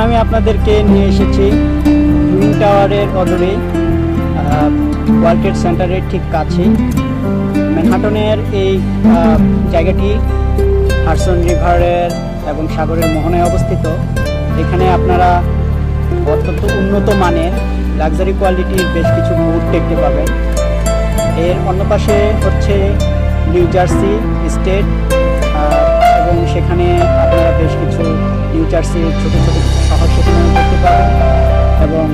আমি আপনাদেরকে নিয়ে এসেছি টুইন টাওয়ারের অদূরে ওয়ার্ল্ড ট্রেড সেন্টারের ঠিক কাছেই ম্যানহাটনের এই জায়গাটি হাডসন রিভারের এবং সাগরের মোহনায় অবস্থিত। এখানে আপনারা অত্যন্ত উন্নত মানের লাক্সারি কোয়ালিটির বেশ কিছু বুট দেখতে পাবেন। এর অন্য পাশে হচ্ছে নিউ জার্সি স্টেট এবং সেখানে আপনারা বেশ কিছু নিউ জার্সির ছোটো ছোটো শহর সেখানে দেখতে পাবেন এবং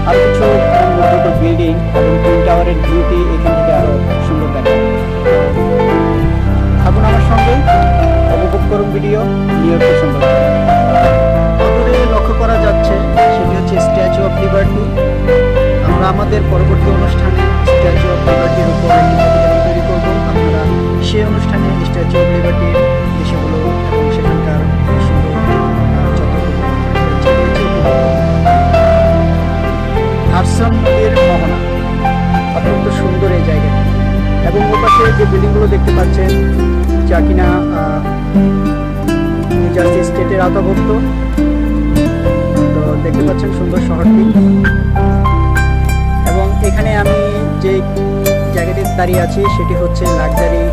আরও কিছু উন্নত বিল্ডিং এবং টুইন টাওয়ারের ভিউটি এখান থেকে আরও সুন্দর দেখা। থাকুন আমার সঙ্গে, উপভোগ করুন ভিডিও নিউ ইয়র্কের সুন্দর। অদূরে লক্ষ্য করা যাচ্ছে সেটি হচ্ছে স্ট্যাচু অফ লিবার্টি। আমরা আমাদের পরবর্তী অনুষ্ঠানে স্ট্যাচু অফ লিবার্টির উপর একটি প্রতিবেদন তৈরি করব। আপনারা সেই অনুষ্ঠানে স্ট্যাচু অফ লিবার্টির বিষয়গুলো এবং সেখানকার সুন্দর হাডসন নদীর মোহনা অত্যন্ত সুন্দর এই জায়গাটি এবং ওর পাশে যে বিল্ডিংগুলো দেখতে পাচ্ছেন যা কিনা নিউ জার্সি স্টেটের আওতাভুক্ত। তো দেখতে পাচ্ছেন সুন্দর শহরটি এবং এখানে আমি যে জায়গাটি দাঁড়িয়ে আছি সেটি হচ্ছে লাক্সারি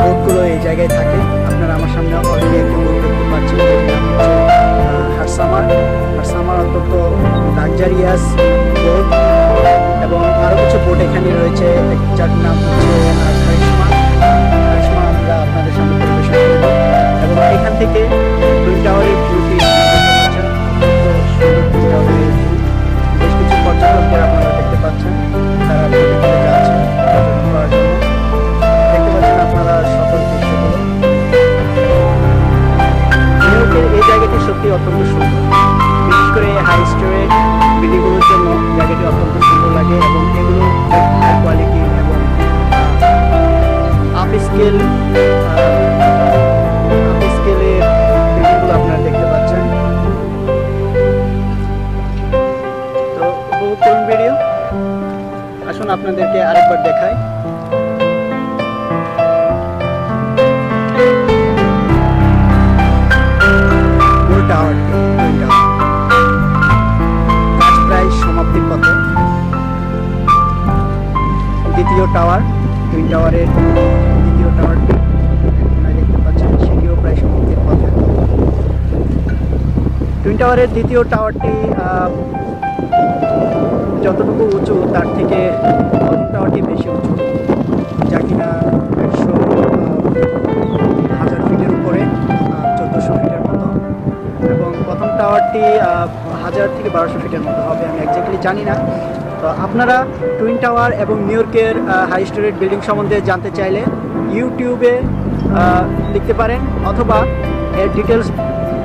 বোটগুলো এই জায়গায় থাকে। আপনারা আমার সামনে অলরেডি একটি বোট দেখতে পাচ্ছেন, হাডসামার অত্যন্ত লাক্সারিয়াস বোট এবং আরও কিছু বোট এখানে রয়েছে, যার নাম হচ্ছে কারিশমা। আমরা আপনাদের সামনে পরিবেশন করব এবং এখান থেকে টুইন টাওয়ারের ভিউটি বেশ কিছু পর্যটকদের আপনারা দেখতে পাচ্ছেন, তারা যাচ্ছেন করার জন্য। দেখতে পাচ্ছেন আপনারা সকল দৃশ্যগুলো। নিউ ইয়র্কের এই জায়গাটি সত্যি অত্যন্ত সুন্দর, বিশেষ করে হাই স্টোরেজ বিল্ডিংগুলোর জন্য জায়গাটি অত্যন্ত সুন্দর লাগে এবং এগুলো হাই কোয়ালিটি এবং আপ স্কেলের বিল্ডিংগুলো আপনারা দেখতে পাচ্ছেন। তো উপভোগ করুন ভিডিও। আসুন আপনাদেরকে আরেকবার দেখাই। কাজ প্রায় সমাপ্তির পথে। দ্বিতীয় টাওয়ার, টুইন টাওয়ারের দ্বিতীয় টাওয়ারটি দেখতে পাচ্ছেন, সেটিও প্রায় সমাপ্তির পথে। টুইন টাওয়ারের দ্বিতীয় টাওয়ারটি যতটুকু উঁচু তার থেকে প্রথম টাওয়ারটি বেশি উঁচু, যা কিনা 1000 ফিটের উপরে, 1400 ফিটের মতো এবং প্রথম টাওয়ারটি 1000 থেকে 1200 ফিটের মতো হবে, আমি একজ্যাক্টলি জানি না। তো আপনারা টুইন টাওয়ার এবং নিউ ইয়র্কের হাই স্টোরেজ বিল্ডিং সম্বন্ধে জানতে চাইলে ইউটিউবে লিখতে পারেন অথবা এর ডিটেলস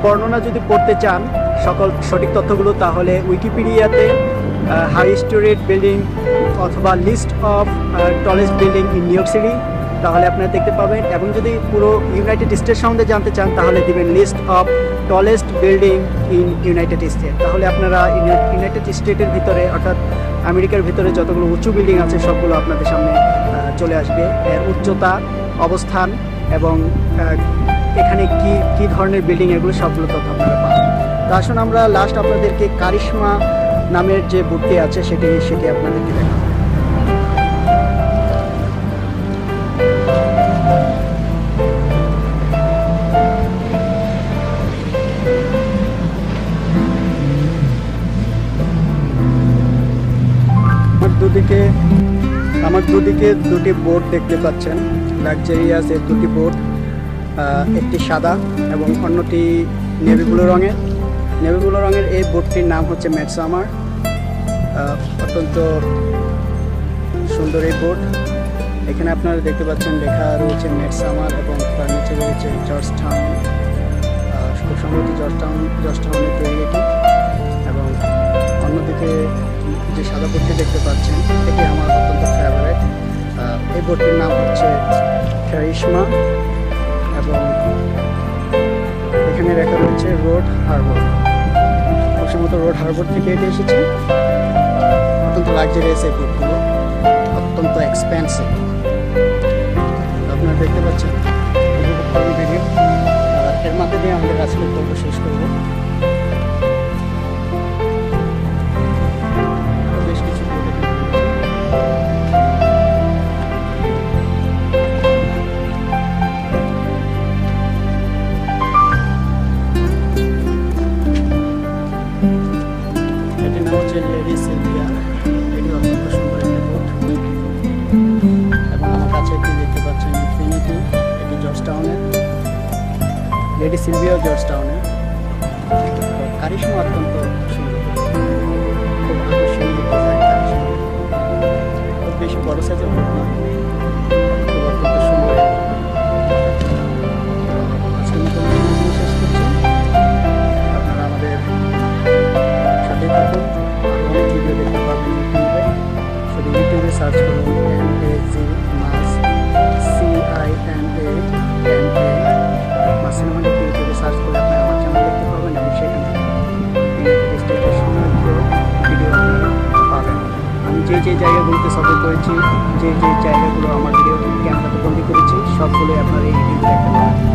বর্ণনা যদি পড়তে চান সকল সঠিক তথ্যগুলো, তাহলে উইকিপিডিয়াতে হাই স্টোরেজ বিল্ডিং অথবা list of tallest building in New York city তাহলে আপনারা দেখতে পাবেন। এবং যদি পুরো ইউনাইটেড স্টেট সম্বন্ধে জানতে চান তাহলে দিবেন list of tallest building in United State, তাহলে আপনারা ইউনাইটেড স্টেটের ভিতরে অর্থাৎ আমেরিকার ভিতরে যতগুলো উঁচু বিল্ডিং আছে সবগুলো আপনাদের সামনে চলে আসবে, এর উচ্চতা, অবস্থান এবং এখানে কি ধরনের বিল্ডিং, এগুলো সবগুলো তথ্য আপনারা পাবেন। তো আসুন আমরা লাস্ট আপনাদেরকে কারিশমা নামের যে বুটটি আছে সেটি আপনাদেরকে দেখাবো। আমার দুদিকে দুটি বোট দেখতে পাচ্ছেন, লাক্সারিয়াস এর দুটি বোট, একটি সাদা এবং অন্যটি নেভি ব্লু রঙের। এই বোটটির নাম হচ্ছে ম্যাডসামার। অত্যন্ত সুন্দর এই বোট। এখানে আপনারা দেখতে পাচ্ছেন লেখা রয়েছে ম্যাডসামার এবং তার নিচে রয়েছে জর্জ টাউন। খুব সম্ভবত জর্জ টাউনের তৈরি এটি। এবং অন্যদিকে যে সাদা বোটটি দেখতে পাচ্ছেন এটি আমার অত্যন্ত ফেভারিট। এই বোটটির নাম হচ্ছে কারিশমা এবং এখানে লেখা রয়েছে রোড হারবার। খুব সম্ভবত রোড হারবার থেকে এটি এসেছে। অত্যন্ত লাক্সারিয়াস এই বোটগুলো, অত্যন্ত এক্সপেন্সিভ। আপনারা দেখতে পাচ্ছেন ভিডিও। এর মাধ্যমে আমাদের আজকের পর্ব শেষ করব। লেডি সিলভিয়া জর্জ টাউনে। কারিশমা অত্যন্ত সুন্দর, খুব আকর্ষণীয় ডিজাইন কারিশমা, খুব বেশি বড় সাইজের ফটো না, খুব অত্যন্ত সুন্দর। আজকের মতো আমি শেষ করছি। আপনারা আমাদের সাথে থাকুন, অনেক ভিডিও দেখতে পাবেন ইউটিউবে। শুধু ইউটিউবে সার্চ করুন MAZ মাস CINA মাস সিনেমাটিক, ইউটিউবে সার্চ করে আপনি আমার চ্যানেল দেখতে পাবেন এবং সেখানে ভিডিও পাবেন। আমি যে যে জায়গাগুলোতে সফর করেছি, যে যে জায়গাগুলো আমার ভিডিও ক্যামেরাতে বন্দি করেছি, সবগুলোই আপনারা এই ভিডিওতে দেখতে পাবেন।